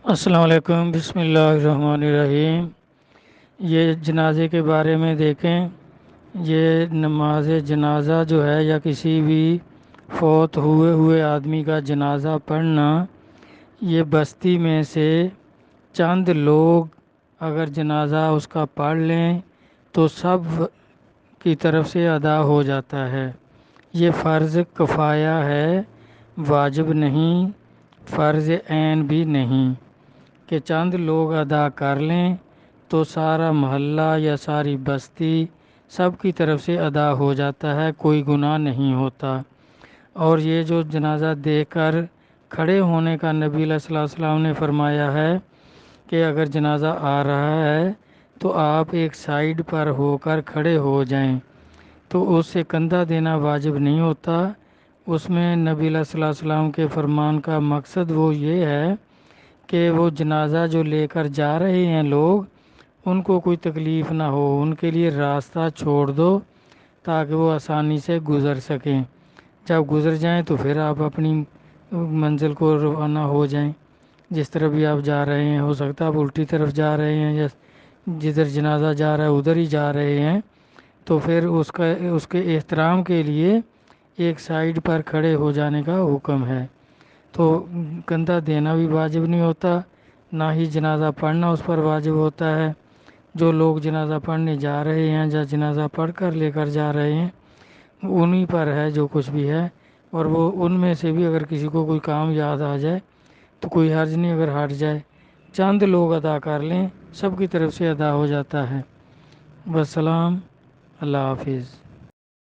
السلام علیکم، بسم اللہ الرحمن الرحیم۔ یہ جنازے کے بارے میں دیکھیں، یہ نماز جنازہ جو ہے یا کسی بھی فوت ہوئے آدمی کا جنازہ پڑھنا، یہ بستی میں سے چند لوگ اگر جنازہ اس کا پڑھ لیں تو سب کی طرف سے ادا ہو جاتا ہے۔ یہ فرض کفایہ ہے، واجب نہیں، فرض عین بھی نہیں کہ چند لوگ ادا کر لیں تو سارا محلہ یا ساری بستی سب کی طرف سے ادا ہو جاتا ہے، کوئی گناہ نہیں ہوتا۔ اور یہ جو جنازہ دیکھ کر کھڑے ہونے کا نبی صلی اللہ علیہ وسلم نے فرمایا ہے کہ اگر جنازہ آ رہا ہے تو آپ ایک سائیڈ پر ہو کر کھڑے ہو جائیں، تو اس سے کندھا دینا واجب نہیں ہوتا۔ اس میں نبی صلی اللہ علیہ وسلم کے فرمان کا مقصد وہ یہ ہے کہ وہ جنازہ جو لے کر جا رہے ہیں لوگ، ان کو کوئی تکلیف نہ ہو، ان کے لیے راستہ چھوڑ دو تاکہ وہ آسانی سے گزر سکیں۔ جب گزر جائیں تو پھر آپ اپنی منزل کو روانہ ہو جائیں، جس طرف بھی آپ جا رہے ہیں۔ ہو سکتا ہے آپ الٹی طرف جا رہے ہیں یا جدھر جنازہ جا رہا ہے ادھر ہی جا رہے ہیں، تو پھر اس کے احترام کے لیے ایک سائیڈ پر کھڑے ہو جانے کا حکم ہے۔ تو کندھا دینا بھی واجب نہیں ہوتا، نہ ہی جنازہ پڑھنا اس پر واجب ہوتا ہے۔ جو لوگ جنازہ پڑھنے جا رہے ہیں یا جنازہ پڑھ کر لے کر جا رہے ہیں، انہی پر ہے جو کچھ بھی ہے۔ اور وہ ان میں سے بھی اگر کسی کو کوئی کام یاد آ جائے تو کوئی حرج نہیں اگر ہٹ جائے، چند لوگ ادا کر لیں، سب کی طرف سے ادا ہو جاتا ہے۔ والسلام، اللہ حافظ۔